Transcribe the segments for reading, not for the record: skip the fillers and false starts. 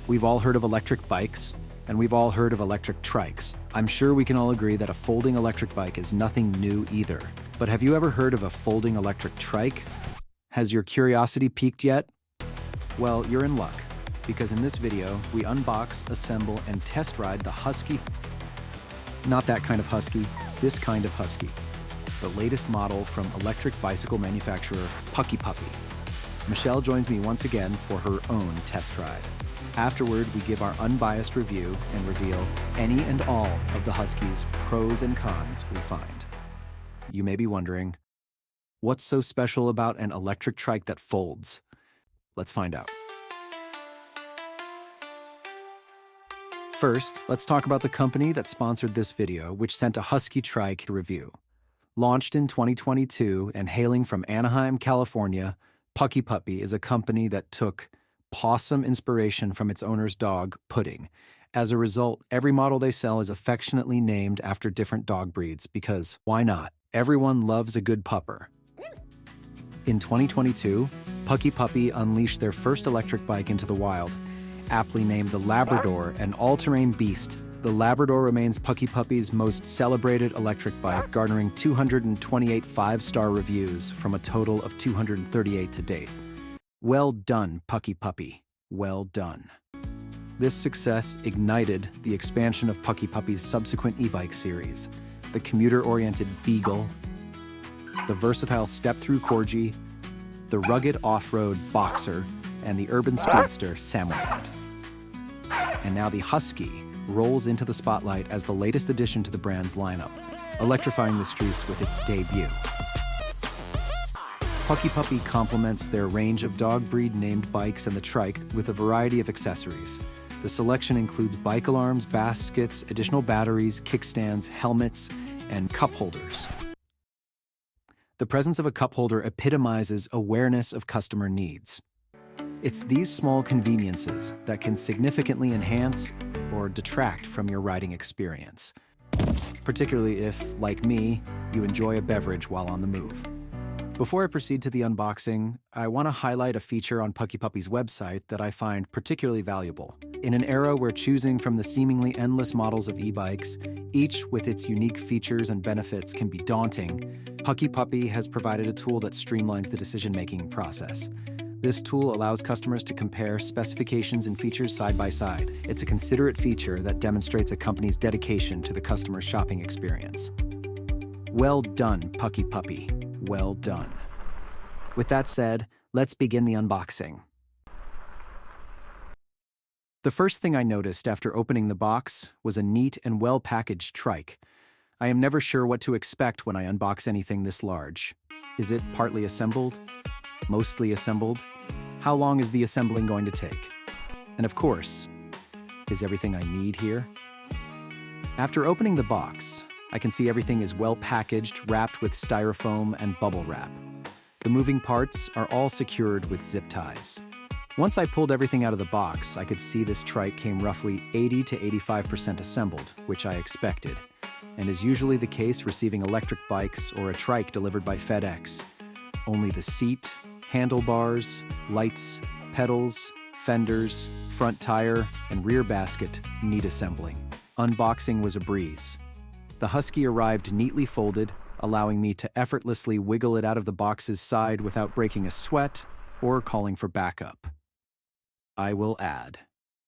We've all heard of electric bikes, and we've all heard of electric trikes. I'm sure we can all agree that a folding electric bike is nothing new either. But have you ever heard of a folding electric trike? Has your curiosity piqued yet? Well, you're in luck, because in this video, we unbox, assemble, and test ride the Husky. Not that kind of Husky, this kind of Husky. The latest model from electric bicycle manufacturer PuckiPuppy. Michelle joins me once again for her own test ride. Afterward, we give our unbiased review and reveal any and all of the Husky's pros and cons we find. You may be wondering, what's so special about an electric trike that folds? Let's find out. First, let's talk about the company that sponsored this video, which sent a Husky trike review. Launched in 2022 and hailing from Anaheim, California, PuckiPuppy is a company that took possum inspiration from its owner's dog, Pudding. As a result, every model they sell is affectionately named after different dog breeds because, why not? Everyone loves a good pupper. In 2022, PuckiPuppy unleashed their first electric bike into the wild, aptly named the Labrador, an all-terrain beast. The Labrador remains PuckiPuppy's most celebrated electric bike, garnering 228 5-star reviews from a total of 238 to date. Well done, PuckiPuppy. Well done. This success ignited the expansion of PuckiPuppy's subsequent e-bike series, the commuter-oriented Beagle, the versatile step-through Corgi, the rugged off-road Boxer, and the urban speedster Samurai. And now the Husky rolls into the spotlight as the latest addition to the brand's lineup, electrifying the streets with its debut. PuckiPuppy complements their range of dog breed-named bikes and the trike with a variety of accessories. The selection includes bike alarms, baskets, additional batteries, kickstands, helmets, and cup holders. The presence of a cup holder epitomizes awareness of customer needs. It's these small conveniences that can significantly enhance or detract from your riding experience, particularly if, like me, you enjoy a beverage while on the move. Before I proceed to the unboxing, I want to highlight a feature on PuckiPuppy's website that I find particularly valuable. In an era where choosing from the seemingly endless models of e-bikes, each with its unique features and benefits, can be daunting, PuckiPuppy has provided a tool that streamlines the decision-making process. This tool allows customers to compare specifications and features side by side. It's a considerate feature that demonstrates a company's dedication to the customer's shopping experience. Well done, PuckiPuppy. Well done. With that said, let's begin the unboxing. The first thing I noticed after opening the box was a neat and well-packaged trike. I am never sure what to expect when I unbox anything this large. Is it partly assembled? Mostly assembled? How long is the assembling going to take? And of course, is everything I need here? After opening the box, I can see everything is well packaged, wrapped with styrofoam and bubble wrap. The moving parts are all secured with zip ties. Once I pulled everything out of the box, I could see this trike came roughly 80 to 85% assembled, which I expected, and is usually the case receiving electric bikes or a trike delivered by FedEx. Only the seat, handlebars, lights, pedals, fenders, front tire, and rear basket need assembling. Unboxing was a breeze. The Husky arrived neatly folded, allowing me to effortlessly wiggle it out of the box's side without breaking a sweat or calling for backup. I will add,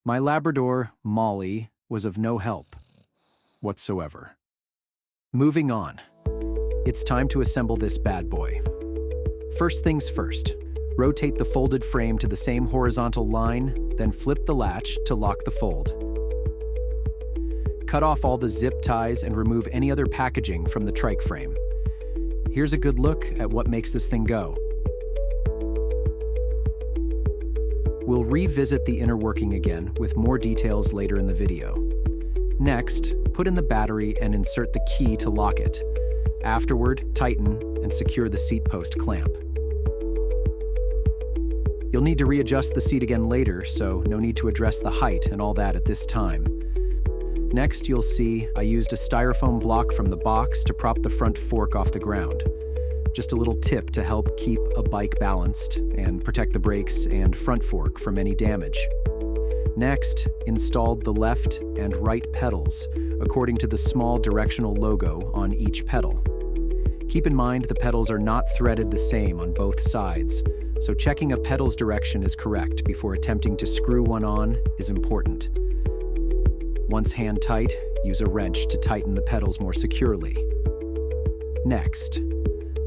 my Labrador, Molly, was of no help whatsoever. Moving on. It's time to assemble this bad boy. First things first, rotate the folded frame to the same horizontal line, then flip the latch to lock the fold. Cut off all the zip ties and remove any other packaging from the trike frame. Here's a good look at what makes this thing go. We'll revisit the inner working again with more details later in the video. Next, put in the battery and insert the key to lock it. Afterward, tighten and secure the seat post clamp. You'll need to readjust the seat again later, so no need to address the height and all that at this time. Next, you'll see I used a styrofoam block from the box to prop the front fork off the ground. Just a little tip to help keep a bike balanced and protect the brakes and front fork from any damage. Next, installed the left and right pedals, according to the small directional logo on each pedal. Keep in mind the pedals are not threaded the same on both sides, so checking a pedal's direction is correct before attempting to screw one on is important. Once hand tight, use a wrench to tighten the pedals more securely. Next,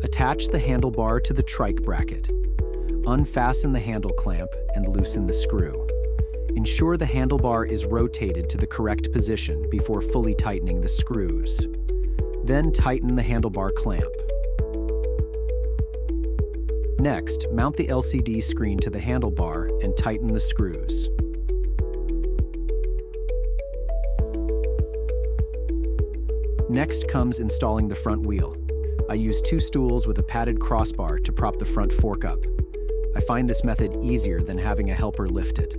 attach the handlebar to the trike bracket. Unfasten the handle clamp and loosen the screw. Ensure the handlebar is rotated to the correct position before fully tightening the screws. Then tighten the handlebar clamp. Next, mount the LCD screen to the handlebar and tighten the screws. Next comes installing the front wheel. I use 2 stools with a padded crossbar to prop the front fork up. I find this method easier than having a helper lift it.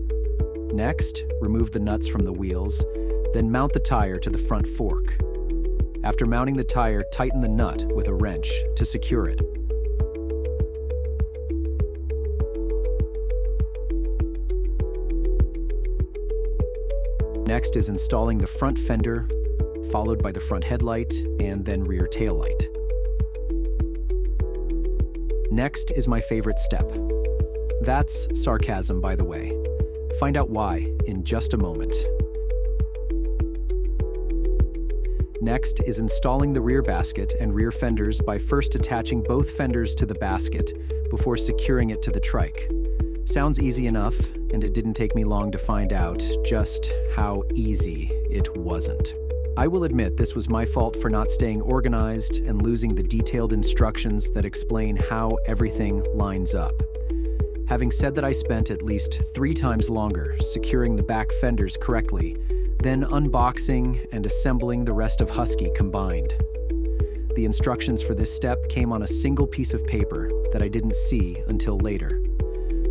Next, remove the nuts from the wheels, then mount the tire to the front fork. After mounting the tire, tighten the nut with a wrench to secure it. Next is installing the front fender, followed by the front headlight and then rear taillight. Next is my favorite step. That's sarcasm, by the way. Find out why in just a moment. Next is installing the rear basket and rear fenders by first attaching both fenders to the basket before securing it to the trike. Sounds easy enough, and it didn't take me long to find out just how easy it wasn't. I will admit this was my fault for not staying organized and losing the detailed instructions that explain how everything lines up. Having said that, I spent at least 3 times longer securing the back fenders correctly, then unboxing and assembling the rest of Husky combined. The instructions for this step came on a single piece of paper that I didn't see until later.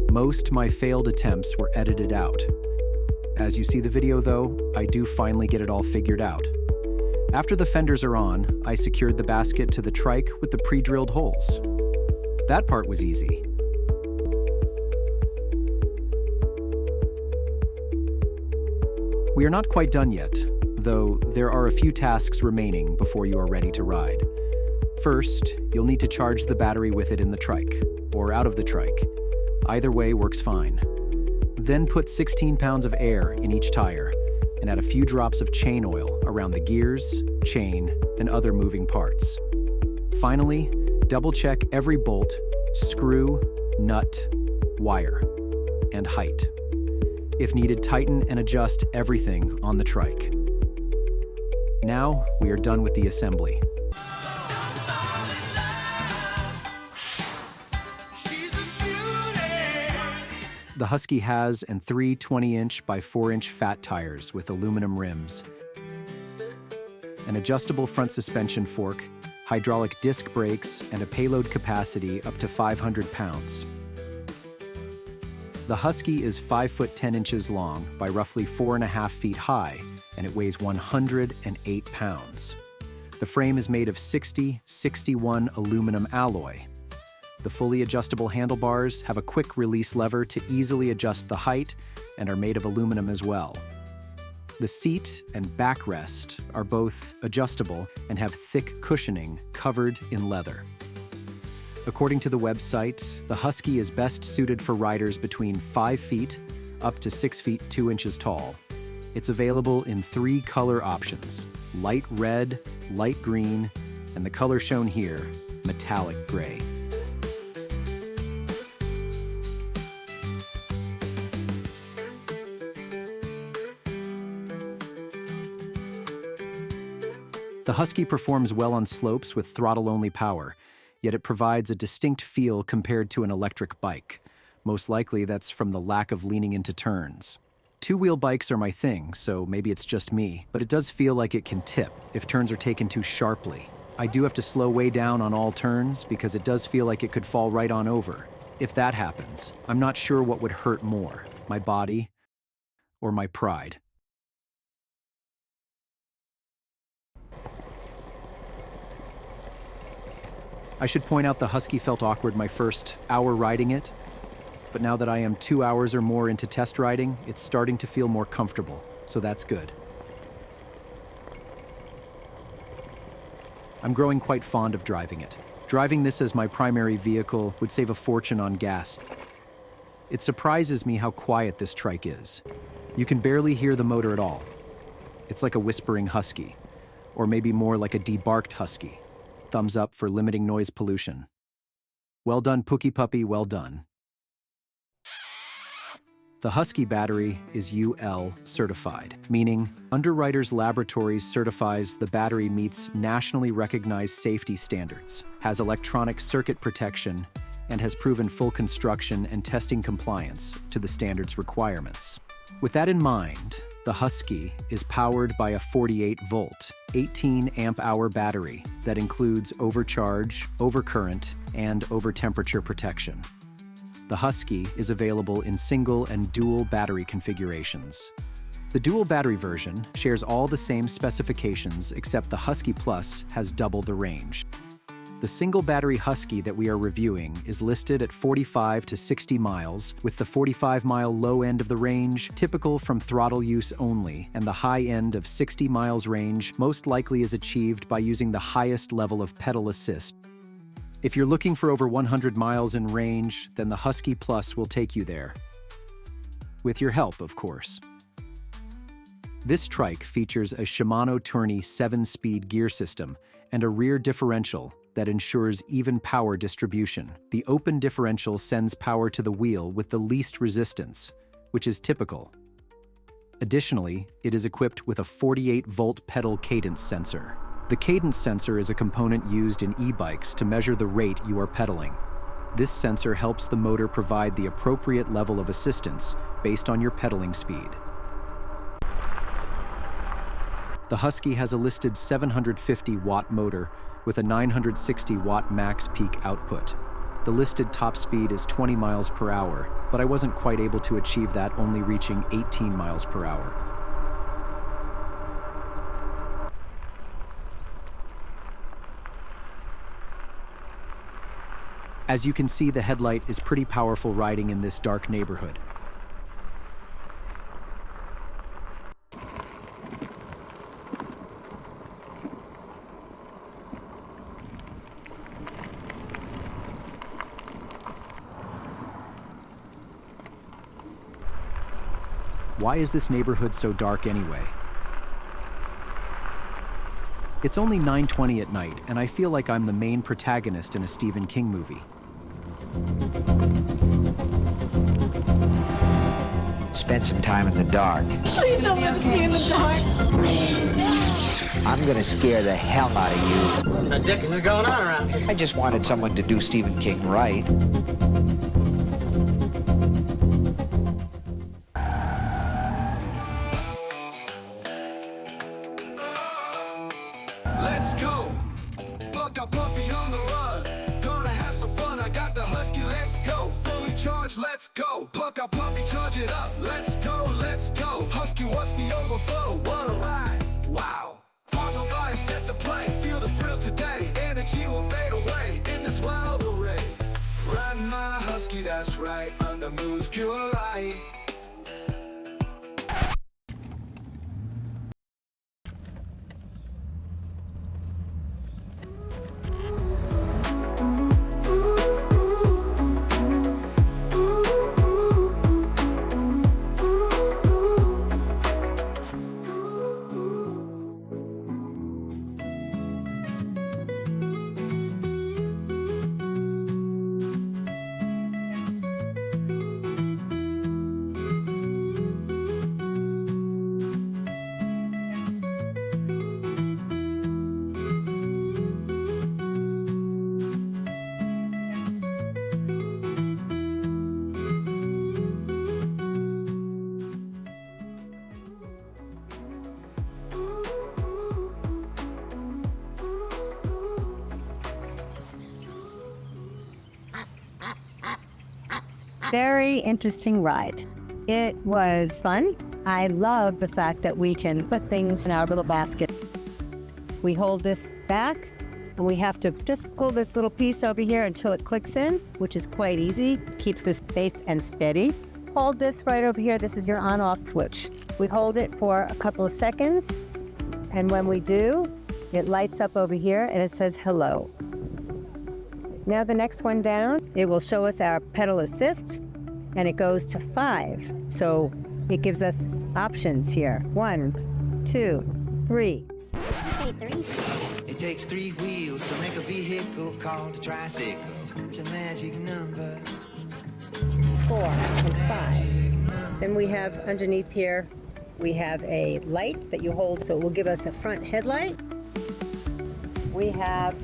Most my failed attempts were edited out. As you see the video though, I do finally get it all figured out. After the fenders are on, I secured the basket to the trike with the pre-drilled holes. That part was easy. We are not quite done yet, though there are a few tasks remaining before you are ready to ride. First, you'll need to charge the battery with it in the trike, or out of the trike. Either way works fine. Then put 16 pounds of air in each tire, and add a few drops of chain oil around the gears, chain, and other moving parts. Finally, double-check every bolt, screw, nut, wire, and height. If needed, tighten and adjust everything on the trike. Now, we are done with the assembly. The Husky has 3 20-inch by 4-inch fat tires with aluminum rims, an adjustable front suspension fork, hydraulic disc brakes, and a payload capacity up to 500 pounds. The Husky is 5 foot 10 inches long by roughly 4.5 feet high, and it weighs 108 pounds. The frame is made of 60/61 aluminum alloy. The fully adjustable handlebars have a quick release lever to easily adjust the height and are made of aluminum as well. The seat and backrest are both adjustable and have thick cushioning covered in leather. According to the website, the Husky is best suited for riders between 5 feet up to 6 feet 2 inches tall. It's available in 3 color options: light red, light green, and the color shown here, metallic gray. The Husky performs well on slopes with throttle-only power, yet it provides a distinct feel compared to an electric bike. Most likely that's from the lack of leaning into turns. Two-wheel bikes are my thing, so maybe it's just me, but it does feel like it can tip if turns are taken too sharply. I do have to slow way down on all turns because it does feel like it could fall right on over. If that happens, I'm not sure what would hurt more, my body or my pride. I should point out the Husky felt awkward my first hour riding it. but now that I am 2 hours or more into test riding, it's starting to feel more comfortable, so that's good. I'm growing quite fond of driving it. Driving this as my primary vehicle would save a fortune on gas. It surprises me how quiet this trike is. You can barely hear the motor at all. It's like a whispering husky, or maybe more like a debarked husky. Thumbs up for limiting noise pollution. Well done, PuckiPuppy, well done. The Husky battery is UL certified, meaning Underwriters Laboratories certifies the battery meets nationally recognized safety standards, has electronic circuit protection, and has proven full construction and testing compliance to the standards requirements. With that in mind, the Husky is powered by a 48-volt, 18-amp-hour battery that includes overcharge, overcurrent, and overtemperature protection. The Husky is available in single and dual battery configurations. The dual battery version shares all the same specifications except the Husky Plus has double the range. The single battery Husky that we are reviewing is listed at 45 to 60 miles, with the 45-mile low end of the range typical from throttle use only, and the high end of 60 miles range most likely is achieved by using the highest level of pedal assist. If you're looking for over 100 miles in range, then the Husky Plus will take you there. With your help, of course. This trike features a Shimano Tourney 7-speed gear system and a rear differential that ensures even power distribution. The open differential sends power to the wheel with the least resistance, which is typical. Additionally, it is equipped with a 48-volt pedal cadence sensor. The cadence sensor is a component used in e-bikes to measure the rate you are pedaling. This sensor helps the motor provide the appropriate level of assistance based on your pedaling speed. The Husky has a listed 750-watt motor with a 960-watt max peak output. The listed top speed is 20 miles per hour, but I wasn't quite able to achieve that, only reaching 18 miles per hour. As you can see, the headlight is pretty powerful riding in this dark neighborhood. Why is this neighborhood so dark anyway? It's only 9:20 at night, and I feel like I'm the main protagonist in a Stephen King movie. Spend some time in the dark. Please don't let us be in the dark. I'm gonna scare the hell out of you. What the dickens is going on around here? I just wanted someone to do Stephen King right. Let's go. PuckiPuppy on the run. Gonna have some fun. I got the Husky. Let's go. Fully charged. Let's go. PuckiPuppy, charge it up. Let's go. Let's go. Husky, what's the overflow? What a ride. Wow. Farms on fire, set to play. Feel the thrill today. Energy will fade away in this wild array. Riding my Husky, that's right. Under moon's pure light. Very interesting ride. It was fun. I love the fact that we can put things in our little basket. We hold this back, And we have to just pull this little piece over here until it clicks in, which is quite easy. Keeps this safe and steady. Hold this right over here. This is your on-off switch. We hold it for a couple of seconds. And when we do, it lights up over here and it says hello. Now the next one down, it will show us our pedal assist and it goes to 5. So it gives us options here. 1, 2, 3. Say 3. It takes 3 wheels to make a vehicle called a tricycle. It's a magic number. 4 and 5. Then we have underneath here, we have a light that you hold, so it will give us a front headlight. We have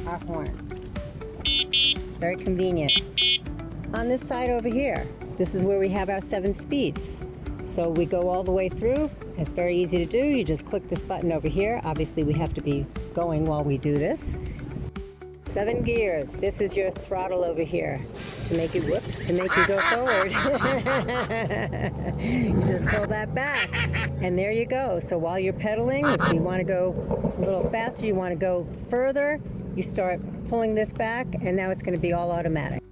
our horn. Very convenient. On this side over here, this is where we have our 7 speeds. So we go all the way through. It's very easy to do. You just click this button over here. Obviously, we have to be going while we do this. 7 gears. This is your throttle over here to make you, to make you go forward. You just pull that back, and there you go. So while you're pedaling, if you want to go a little faster, you want to go further, you start pulling this back, and now it's going to be all automatic.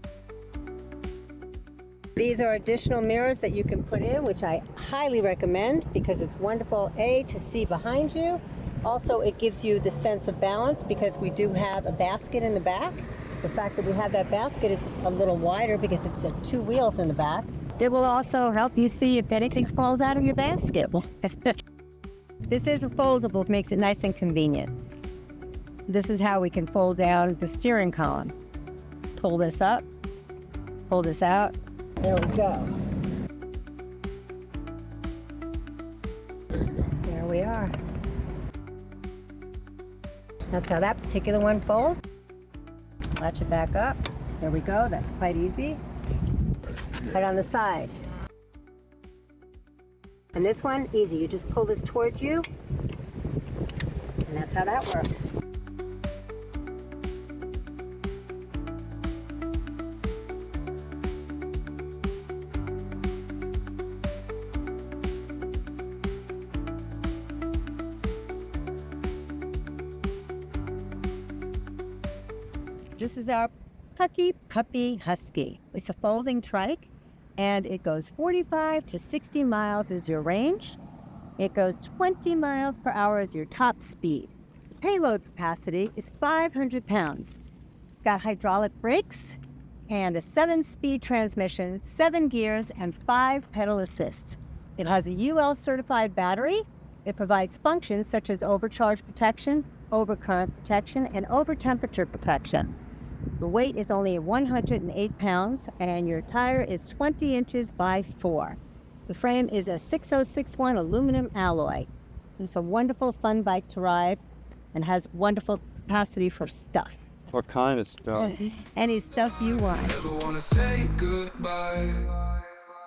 These are additional mirrors that you can put in, which I highly recommend because it's wonderful, A, to see behind you. Also, it gives you the sense of balance because we do have a basket in the back. The fact that we have that basket, it's a little wider because it's 2 wheels in the back. It will also help you see if anything falls out of your basket. This is a foldable, it makes it nice and convenient. This is how we can fold down the steering column. Pull this up, pull this out. There we go. There we are. That's how that particular one folds. Latch it back up. There we go. That's quite easy. Right on the side. And this one, easy. You just pull this towards you. And that's how that works. This is our PuckiPuppy Husky. It's a folding trike, and it goes 45 to 60 miles is your range. It goes 20 miles per hour as your top speed. The payload capacity is 500 pounds. It's got hydraulic brakes and a 7-speed transmission, 7 gears, and 5 pedal assists. It has a UL certified battery. It provides functions such as overcharge protection, overcurrent protection, and over-temperature protection. The weight is only 108 pounds, and your tire is 20 inches by 4. The frame is a 6061 aluminum alloy. It's a wonderful, fun bike to ride and has wonderful capacity for stuff. What kind of stuff? Any stuff you want. Never wanna say goodbye.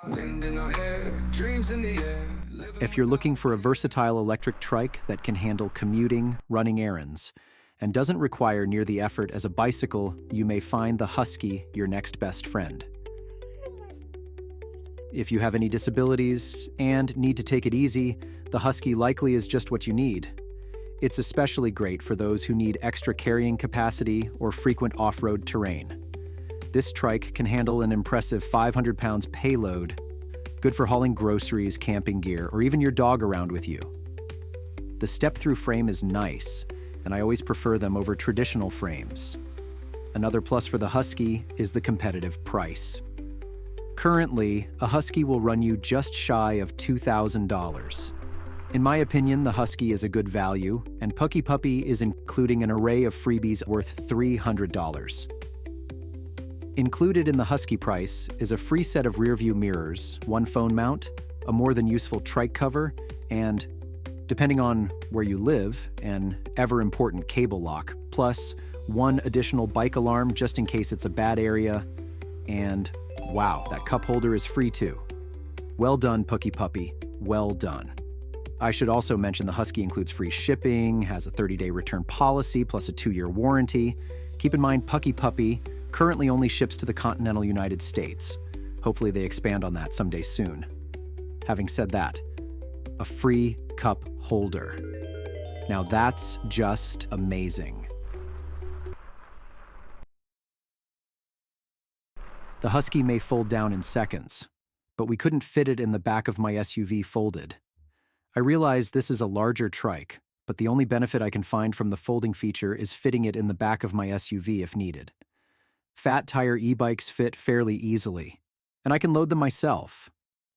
Wind in our hair, dreams in the air. If you're looking for a versatile electric trike that can handle commuting, running errands, and doesn't require near the effort as a bicycle, you may find the Husky your next best friend. If you have any disabilities and need to take it easy, the Husky likely is just what you need. It's especially great for those who need extra carrying capacity or frequent off-road terrain. This trike can handle an impressive 500 pounds payload, good for hauling groceries, camping gear, or even your dog around with you. The step-through frame is nice, and I always prefer them over traditional frames. Another plus for the Husky is the competitive price. Currently, a Husky will run you just shy of $2,000. In my opinion, the Husky is a good value, and PuckiPuppy is including an array of freebies worth $300. Included in the Husky price is a free set of rearview mirrors, 1 phone mount, a more than useful trike cover, and, depending on where you live, an ever-important cable lock, plus 1 additional bike alarm just in case it's a bad area, and wow, that cup holder is free too. Well done, PuckiPuppy, well done. I should also mention the Husky includes free shipping, has a 30-day return policy, plus a 2-year warranty. Keep in mind, PuckiPuppy currently only ships to the continental United States. Hopefully they expand on that someday soon. Having said that, a free cup holder. Now that's just amazing. The Husky may fold down in seconds, but we couldn't fit it in the back of my SUV folded. I realize this is a larger trike, but the only benefit I can find from the folding feature is fitting it in the back of my SUV if needed. Fat tire e-bikes fit fairly easily, and I can load them myself.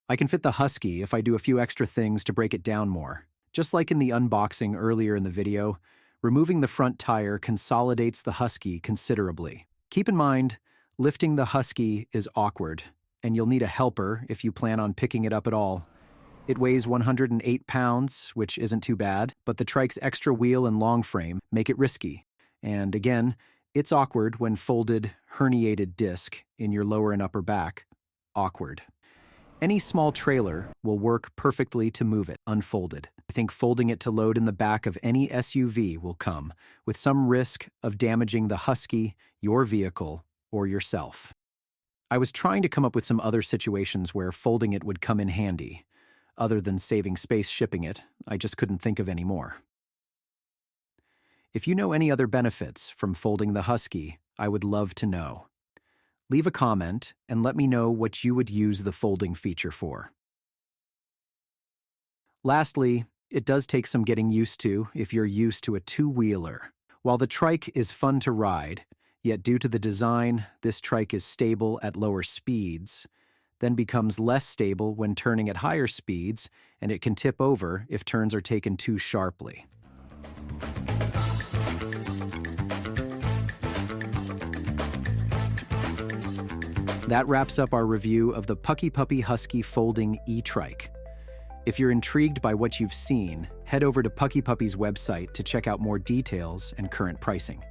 I can fit the Husky if I do a few extra things to break it down more. Just like in the unboxing earlier in the video, removing the front tire consolidates the Husky considerably. Keep in mind, lifting the Husky is awkward, and you'll need a helper if you plan on picking it up at all. It weighs 108 pounds, which isn't too bad, but the trike's extra wheel and long frame make it risky. And again, it's awkward when folded, herniated disc in your lower and upper back. Awkward. Any small trailer will work perfectly to move it unfolded. I think folding it to load in the back of any SUV will come with some risk of damaging the Husky, your vehicle, or yourself. I was trying to come up with some other situations where folding it would come in handy. Other than saving space shipping it, I just couldn't think of any more. If you know any other benefits from folding the Husky, I would love to know. Leave a comment and let me know what you would use the folding feature for. Lastly, it does take some getting used to if you're used to a two-wheeler. While the trike is fun to ride, yet due to the design, this trike is stable at lower speeds, then becomes less stable when turning at higher speeds, and it can tip over if turns are taken too sharply. That wraps up our review of the PuckiPuppy Husky Folding E-Trike. If you're intrigued by what you've seen, head over to PuckiPuppy's website to check out more details and current pricing.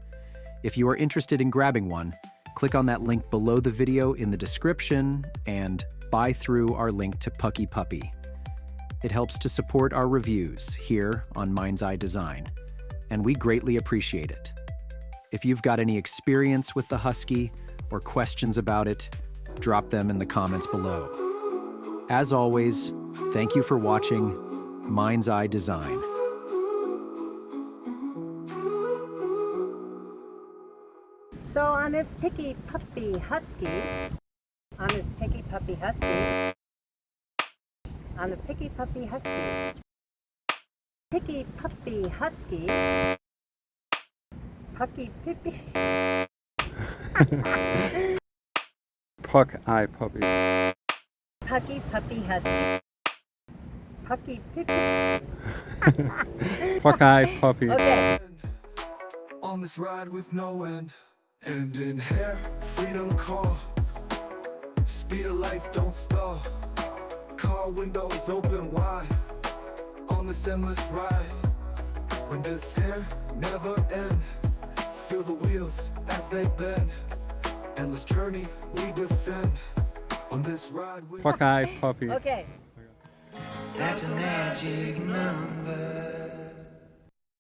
If you are interested in grabbing one, click on that link below the video in the description and buy through our link to PuckiPuppy. It helps to support our reviews here on Mind's Eye Design, and we greatly appreciate it. If you've got any experience with the Husky or questions about it, drop them in the comments below. As always, thank you for watching Mind's Eye Design. So on this PuckiPuppy Husky, on the PuckiPuppy Husky, PuckiPuppy Husky, PuckiPuppy. PuckiPuppy. PuckiPuppy Husky. PuckiPuppy. PuckiPuppy. Okay. On this ride with no end. Hand in hair, freedom call. Speed of life, don't stall. Car windows open wide. On this endless ride. When this hair never end. Feel the wheels as they bend. Endless journey we defend. On this ride with PuckiPuppy. Okay. That's a magic number.